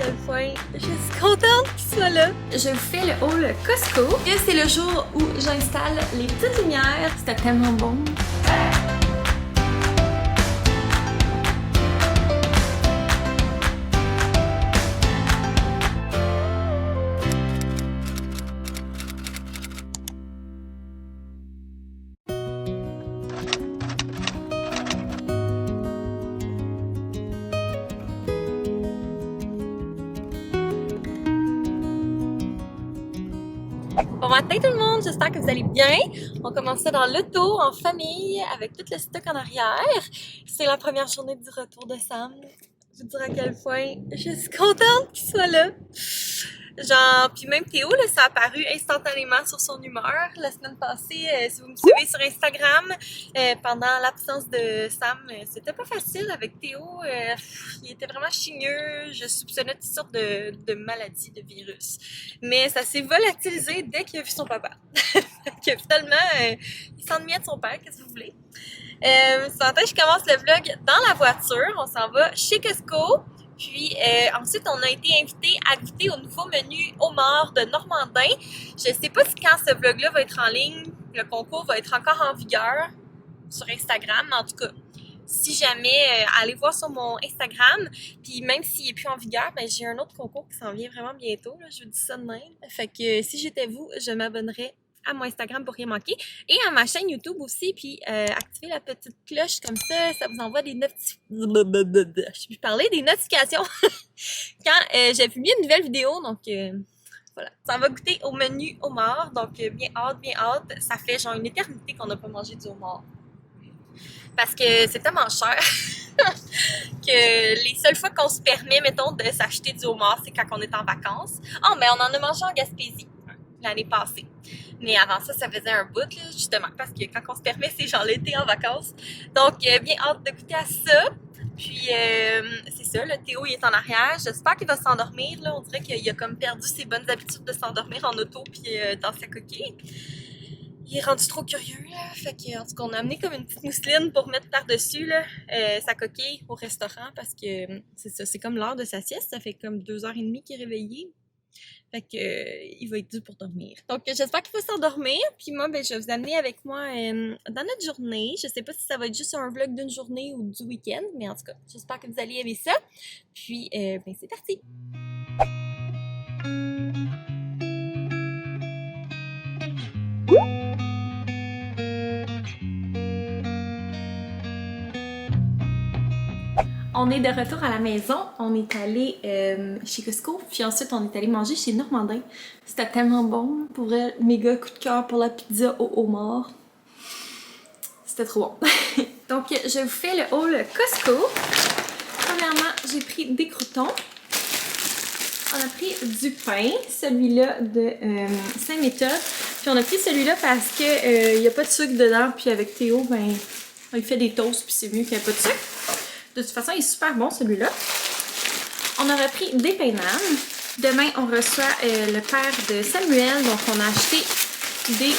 quel point je suis contente qu'il soit là. Je vous fais le haul Costco. Et c'est le jour où j'installe les petites lumières. C'était tellement bon. Bon matin tout le monde, j'espère que vous allez bien. On commence ça dans l'auto, en famille, avec tout le stock en arrière. C'est la première journée du retour de Sam. Je vous dirai à quel point je suis contente qu'il soit là. Genre, puis même Théo, là, ça a apparu instantanément sur son humeur. La semaine passée, si vous me suivez sur Instagram, pendant l'absence de Sam, c'était pas facile avec Théo. Il était vraiment chigneux. Je soupçonnais toutes sortes de maladies, de virus. Mais ça s'est volatilisé dès qu'il a vu son papa. Que finalement, il s'ennuyait de son père, qu'est-ce que vous voulez. Ce matin, je commence le vlog dans la voiture. On s'en va chez Costco. Puis ensuite, on a été invités à goûter au nouveau menu homard de Normandin. Je sais pas si quand ce vlog-là va être en ligne, le concours va être encore en vigueur sur Instagram. Mais en tout cas, si jamais, allez voir sur mon Instagram. Puis même s'il n'est plus en vigueur, ben j'ai un autre concours qui s'en vient vraiment bientôt. Là, je vous dis ça de même. Fait que si j'étais vous, je m'abonnerais à mon Instagram pour rien manquer et à ma chaîne YouTube aussi, puis activez la petite cloche comme ça vous envoie des notifications. Je vais parler des notifications quand j'ai publié une nouvelle vidéo, donc voilà. Ça va goûter au menu homard, donc bien hâte. Ça fait genre une éternité qu'on n'a pas mangé du homard. Parce que c'est tellement cher que les seules fois qu'on se permet, mettons, de s'acheter du homard, c'est quand on est en vacances. Oh, mais on en a mangé en Gaspésie l'année passée. Mais avant ça, ça faisait un bout, là, justement, parce que quand on se permet, c'est genre l'été en vacances. Donc, bien hâte de goûter à ça. Puis, c'est ça, le Théo, il est en arrière. J'espère qu'il va s'endormir, là. On dirait qu'il a comme perdu ses bonnes habitudes de s'endormir en auto puis dans sa coquille. Il est rendu trop curieux, là. Fait que, en tout cas, on a amené comme une petite mousseline pour mettre par-dessus, là, sa coquille au restaurant parce que, c'est ça, c'est comme l'heure de sa sieste. Ça fait comme 2h30 qu'il est réveillé. Fait que il va être dû pour dormir. Donc j'espère qu'il va s'endormir. Puis moi, ben, je vais vous amener avec moi dans notre journée. Je sais pas si ça va être juste un vlog d'une journée ou du week-end, mais en tout cas, j'espère que vous allez aimer ça. Puis ben c'est parti! On est de retour à la maison, on est allé chez Costco, puis ensuite on est allé manger chez Normandin. C'était tellement bon, pour elle, méga coup de cœur pour la pizza au homard. C'était trop bon. Donc je vous fais le haul Costco. Premièrement, j'ai pris des croûtons. On a pris du pain, celui-là de Saint-Méthode. Puis on a pris celui-là parce que il n'y a pas de sucre dedans, puis avec Théo, ben il fait des toasts, puis c'est mieux qu'il n'y ait pas de sucre. De toute façon, il est super bon celui-là. On aurait pris des painanes. Demain, on reçoit le père de Samuel. Donc, on a acheté des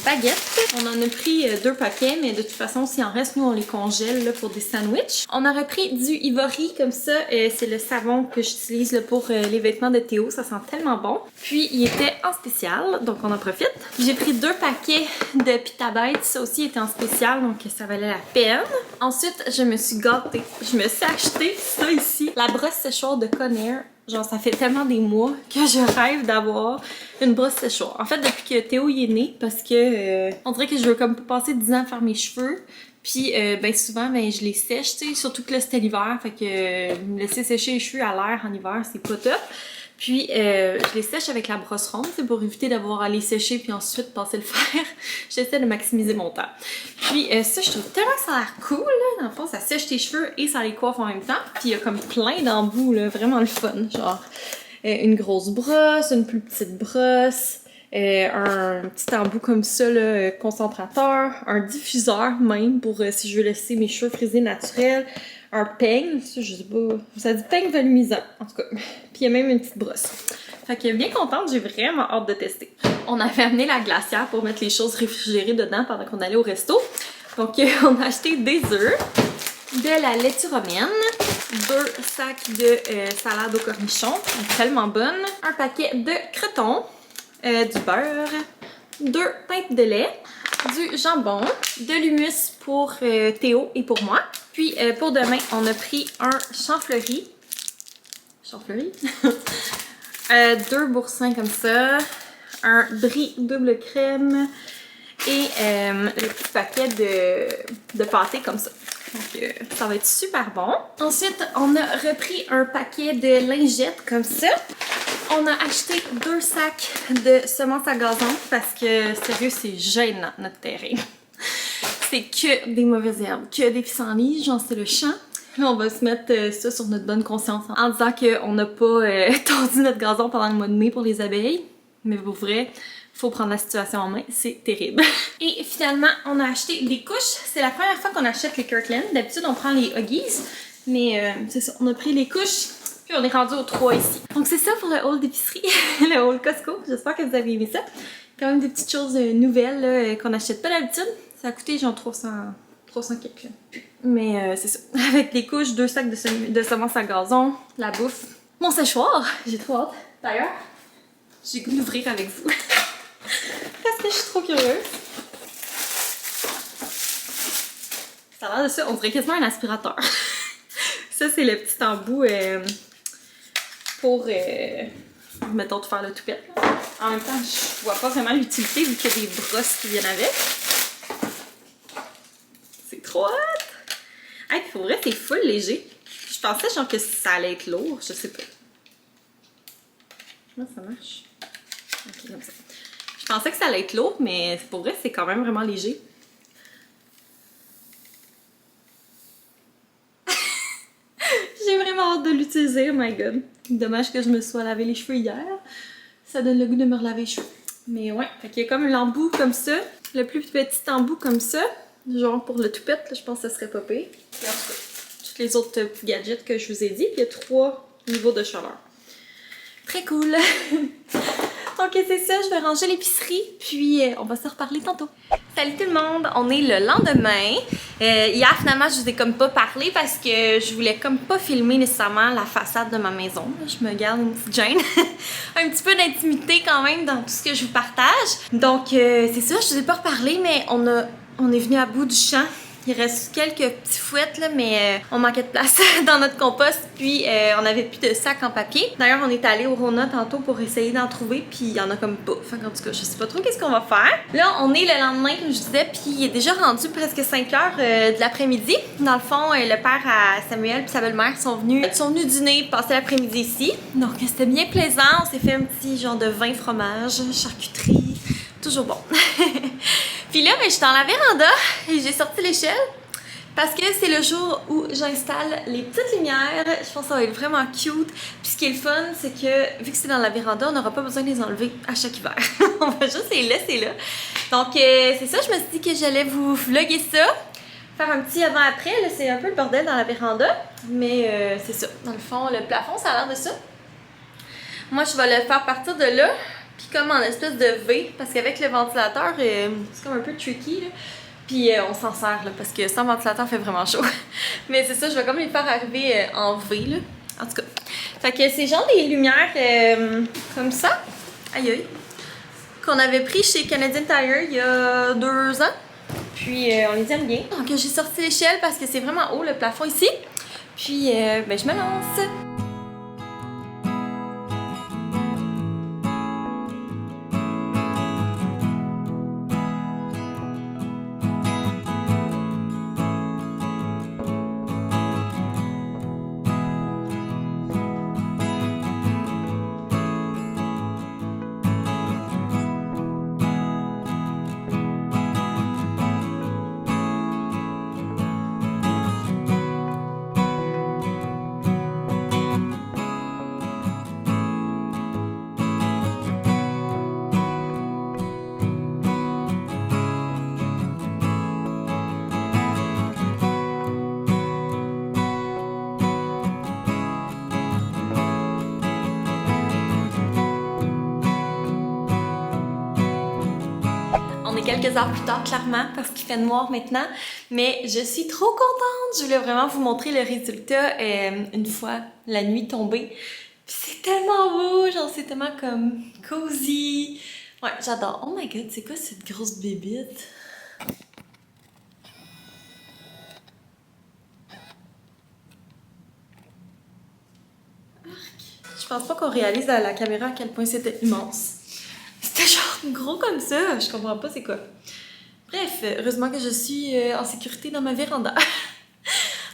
baguettes. On en a pris 2 paquets, mais de toute façon, s'il en reste, nous, on les congèle là, pour des sandwichs. On aurait pris du Ivory comme ça. C'est le savon que j'utilise pour les vêtements de Théo. Ça sent tellement bon. Puis, il était en spécial, donc on en profite. J'ai pris 2 paquets de Pita Bites. Ça aussi était en spécial, donc ça valait la peine. Ensuite, je me suis gâtée. Je me suis acheté ça ici. La brosse séchoir de Conair. Genre, ça fait tellement des mois que je rêve d'avoir une brosse séchoir. En fait, depuis que Théo y est né, parce que on dirait que je veux comme passer 10 ans à faire mes cheveux. Puis, ben souvent, ben je les sèche, tu sais, surtout que là, c'était l'hiver. Fait que me laisser sécher les cheveux à l'air en hiver, c'est pas top. Puis, je les sèche avec la brosse ronde, c'est pour éviter d'avoir à les sécher puis ensuite passer le fer. J'essaie de maximiser mon temps. Puis, ça, je trouve tellement que ça a l'air cool, là. Dans le fond, ça sèche tes cheveux et ça les coiffe en même temps. Puis, il y a comme plein d'embouts, là. Vraiment le fun. Genre, une grosse brosse, une plus petite brosse, un petit embout comme ça, là, concentrateur, un diffuseur même pour si je veux laisser mes cheveux frisés naturels. Un peigne, ça je sais pas, ça dit peigne volumisant en tout cas. Puis il y a même une petite brosse. Fait que bien contente, j'ai vraiment hâte de tester. On avait amené la glacière pour mettre les choses réfrigérées dedans pendant qu'on allait au resto. Donc on a acheté des œufs, de la laitue romaine, 2 sacs de salade au cornichon, tellement bonne, un paquet de crotons, du beurre, 2 pintes de lait, du jambon, de l'hummus pour Théo et pour moi. Puis pour demain, on a pris un chanfleury. Chanfleury? 2 boursins comme ça, un brie double crème et le petit paquet de pâté comme ça. Donc ça va être super bon. Ensuite, on a repris un paquet de lingettes comme ça. On a acheté 2 sacs de semences à gazon parce que, sérieux, c'est gênant notre terrain. C'est que des mauvaises herbes, que des pissenlits, genre c'est le champ. Là, on va se mettre ça sur notre bonne conscience en disant qu'on n'a pas tordu notre gazon pendant le mois de mai pour les abeilles. Mais pour vrai, faut prendre la situation en main, c'est terrible. Et finalement, on a acheté des couches. C'est la première fois qu'on achète les Kirkland. D'habitude, on prend les Huggies. Mais c'est ça, on a pris les couches. Puis on est rendu au 3 ici. Donc c'est ça pour le haul d'épicerie, le haul Costco. J'espère que vous avez aimé ça. Quand même des petites choses nouvelles qu'on n'achète pas d'habitude. Ça a coûté genre 300 quelques. Mais c'est ça. Avec les couches, 2 sacs de semences à gazon, la bouffe, mon séchoir. J'ai trop hâte. D'ailleurs, j'ai goût d'ouvrir avec vous. Parce que je suis trop curieuse. Ça a l'air de ça, on dirait quasiment un aspirateur. Ça, c'est le petit embout pour, mettons, de faire le toupette. En même temps, je vois pas vraiment l'utilité vu qu'il y a des brosses qui viennent avec. C'est trop hot! Hey, pour vrai, c'est full léger. Je pensais genre que ça allait être lourd, je sais pas. Comment ça marche? Ok, comme ça. Je pensais que ça allait être lourd, mais pour vrai, c'est quand même vraiment léger. J'ai vraiment hâte de l'utiliser, oh my god. Dommage que je me sois lavé les cheveux hier. Ça donne le goût de me relaver les cheveux. Mais ouais, fait qu'il y a comme l'embout comme ça. Le plus petit embout comme ça. Genre pour le toupette, là, je pense que ça serait pas pire. Et en tout cas, tous les autres petits gadgets que je vous ai dit. Puis il y a 3 niveaux de chaleur. Très cool! Donc c'est ça, je vais ranger l'épicerie, puis on va se reparler tantôt. Salut tout le monde, on est le lendemain. Hier finalement je vous ai comme pas parlé parce que je voulais comme pas filmer nécessairement la façade de ma maison. Je me garde une petite gêne, un petit peu d'intimité quand même dans tout ce que je vous partage. Donc c'est ça, je vous ai pas reparlé, mais on est venu à bout du champ. Il reste quelques petits fouettes, là, mais on manquait de place dans notre compost, puis on n'avait plus de sacs en papier. D'ailleurs, on est allé au Rona tantôt pour essayer d'en trouver, puis il y en a comme pas. Enfin, en tout cas, je sais pas trop qu'est-ce qu'on va faire. Là, on est le lendemain, comme je disais, puis il est déjà rendu presque 5 heures de l'après-midi. Dans le fond, le père à Samuel et sa belle-mère sont venus dîner, passer l'après-midi ici. Donc, c'était bien plaisant. On s'est fait un petit genre de vin fromage, charcuterie. Toujours bon. Puis là, je suis dans la véranda et j'ai sorti l'échelle parce que c'est le jour où j'installe les petites lumières. Je pense que ça va être vraiment cute. Puis ce qui est le fun, c'est que vu que c'est dans la véranda, on n'aura pas besoin de les enlever à chaque hiver. On va juste les laisser là. Donc c'est ça, je me suis dit que j'allais vous vlogger ça. Faire un petit avant-après. Là, c'est un peu le bordel dans la véranda. Mais c'est ça. Dans le fond, le plafond, ça a l'air de ça. Moi, je vais le faire partir de là. Puis comme en espèce de V, parce qu'avec le ventilateur, c'est comme un peu tricky, là. Puis on s'en sert, là, parce que sans ventilateur, il fait vraiment chaud. Mais c'est ça, je vais comme les faire arriver en V, là. En tout cas. Fait que c'est genre des lumières comme ça, aïe aïe, qu'on avait pris chez Canadian Tire il y a 2 ans. Puis on les aime bien. Donc j'ai sorti l'échelle parce que c'est vraiment haut le plafond ici. Puis ben, je me lance. quelques heures plus tard, clairement, parce qu'il fait noir maintenant. Mais je suis trop contente! Je voulais vraiment vous montrer le résultat une fois la nuit tombée. Puis c'est tellement beau! Genre, c'est tellement comme cozy. Ouais, j'adore. Oh my god, c'est quoi cette grosse bébite? Je pense pas qu'on réalise à la caméra à quel point c'était immense. C'était genre gros comme ça, je comprends pas c'est quoi. Bref, heureusement que je suis en sécurité dans ma véranda.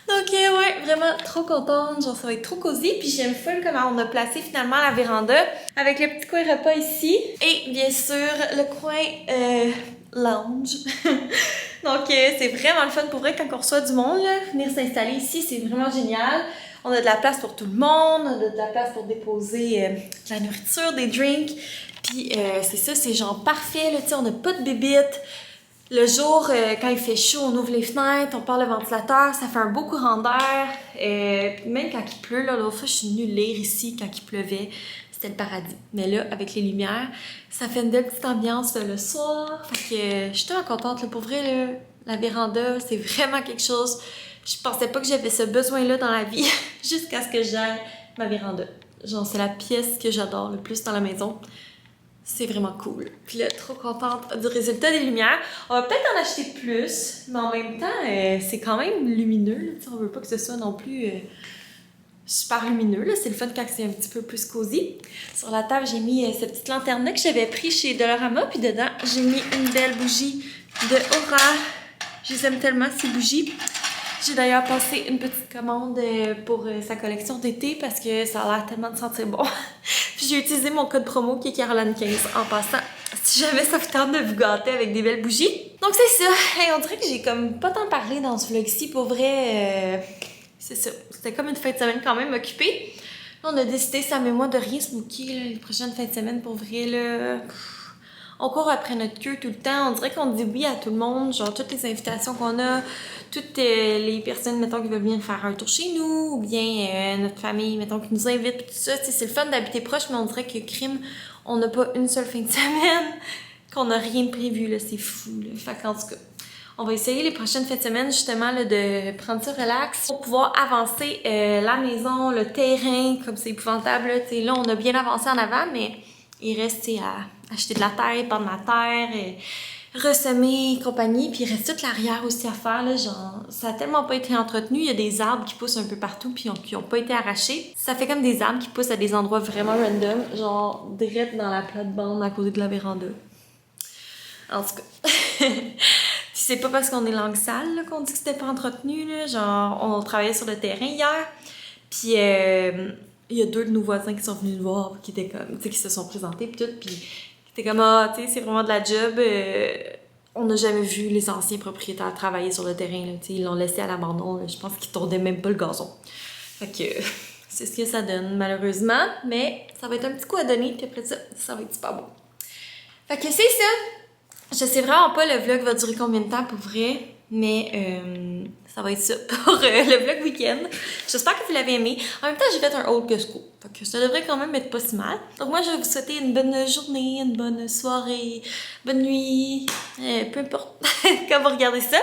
Donc ouais, vraiment trop contente, genre ça va être trop cosy. Puis j'aime full comment on a placé finalement la véranda avec le petit coin repas ici. Et bien sûr, le coin lounge. Donc c'est vraiment le fun pour vrai quand on reçoit du monde, là, venir s'installer ici, c'est vraiment génial. On a de la place pour tout le monde, on a de la place pour déposer de la nourriture, des drinks. Puis c'est ça, c'est genre parfait, là, tu sais, on n'a pas de bébites. Le jour, quand il fait chaud, on ouvre les fenêtres, on part le ventilateur, ça fait un beau courant d'air. Puis même quand il pleut, là, l'autre fois, je suis venue lire ici quand il pleuvait. C'était le paradis. Mais là, avec les lumières, ça fait une belle petite ambiance le soir. Fait que je suis tellement contente. Là, pour vrai, là, la véranda, c'est vraiment quelque chose. Je pensais pas que j'avais ce besoin-là dans la vie jusqu'à ce que j'aille ma véranda. Genre, c'est la pièce que j'adore le plus dans la maison. C'est vraiment cool. Puis là, trop contente du résultat des lumières. On va peut-être en acheter plus, mais en même temps, c'est quand même lumineux. On veut pas que ce soit non plus super lumineux. C'est le fun quand c'est un petit peu plus cosy. Sur la table, j'ai mis cette petite lanterne-là que j'avais pris chez Dollarama. Puis dedans, j'ai mis une belle bougie de Aura. Je les aime tellement, ces bougies. J'ai d'ailleurs passé une petite commande pour sa collection d'été parce que ça a l'air tellement de sentir bon. Puis j'ai utilisé mon code promo qui est Caroline15 en passant. Si jamais ça vous tente de vous gâter avec des belles bougies. Donc c'est ça. Hey, on dirait que j'ai comme pas tant parlé dans ce vlog-ci. Pour vrai, c'est ça. C'était comme une fin de semaine quand même occupée. Là, on a décidé, Sam et moi, de rien se booker les prochaines fins de semaine. Pour vrai, là... On court après notre queue tout le temps. On dirait qu'on dit oui à tout le monde. Genre, toutes les invitations qu'on a, toutes les personnes, mettons, qui veulent venir faire un tour chez nous, ou bien notre famille, mettons, qui nous invite, tout ça. C'est le fun d'habiter proche, mais on dirait que crime, on n'a pas une seule fin de semaine, qu'on n'a rien de prévu, là. C'est fou, là. Fait qu'en tout cas, on va essayer les prochaines fins de semaine, justement, là, de prendre ça relax pour pouvoir avancer la maison, le terrain, comme c'est épouvantable, là. T'sais, là, on a bien avancé en avant, mais il reste, à acheter de la terre, prendre de la terre, ressemer et compagnie. Puis il reste toute l'arrière aussi à faire, là, genre, ça a tellement pas été entretenu. Il y a des arbres qui poussent un peu partout puis qui ont pas été arrachés. Ça fait comme des arbres qui poussent à des endroits vraiment random, genre direct dans la plate-bande à côté de la véranda. En tout cas. Puis c'est pas parce qu'on est langue sale là, qu'on dit que c'était pas entretenu, là. Genre, on travaillait sur le terrain hier. Puis il y a deux de nos voisins qui sont venus nous voir, qui étaient comme, tu sais, qui se sont présentés puis tout, puis qui étaient comme, ah, tu sais, c'est vraiment de la job. On n'a jamais vu les anciens propriétaires travailler sur le terrain, là, tu sais, ils l'ont laissé à l'abandon, là. Je pense qu'ils tournaient même pas le gazon. Fait que c'est ce que ça donne, malheureusement, mais ça va être un petit coup à donner, puis après ça, ça va être super beau. Fait que c'est ça! Je sais vraiment pas le vlog va durer combien de temps pour vrai, mais ça va être ça pour le vlog week-end. J'espère que vous l'avez aimé. En même temps, j'ai fait un haul que school. Fait que ça devrait quand même être pas si mal. Donc moi, je vais vous souhaiter une bonne journée, une bonne soirée, bonne nuit, peu importe quand vous regardez ça.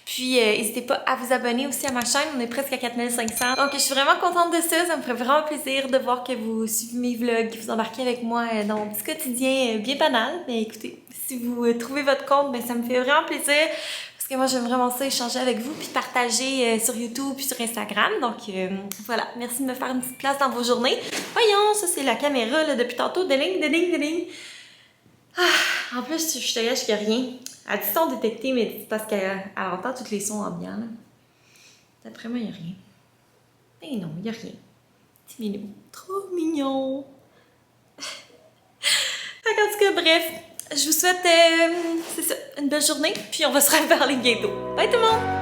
Puis n'hésitez pas à vous abonner aussi à ma chaîne, on est presque à 4500. Donc je suis vraiment contente de ça me ferait vraiment plaisir de voir que vous suivez mes vlogs, que vous embarquez avec moi dans mon petit quotidien bien banal. Mais écoutez, si vous trouvez votre compte, ben, ça me fait vraiment plaisir. Parce que moi, j'aime vraiment ça, échanger avec vous, puis partager sur YouTube, puis sur Instagram. Donc voilà, merci de me faire une petite place dans vos journées. Voyons, ça c'est la caméra là, depuis tantôt, déling. Ah, en plus, je te gâche qu'il n'y a rien. Elle dit son détecté, mais c'est parce qu'elle entend tous les sons ambiants. D'après moi, il n'y a rien. Mais non, il n'y a rien. Petit minou. Trop mignon. En tout cas, bref, je vous souhaite c'est ça, une belle journée, puis on va se reparler bientôt. Bye tout le monde!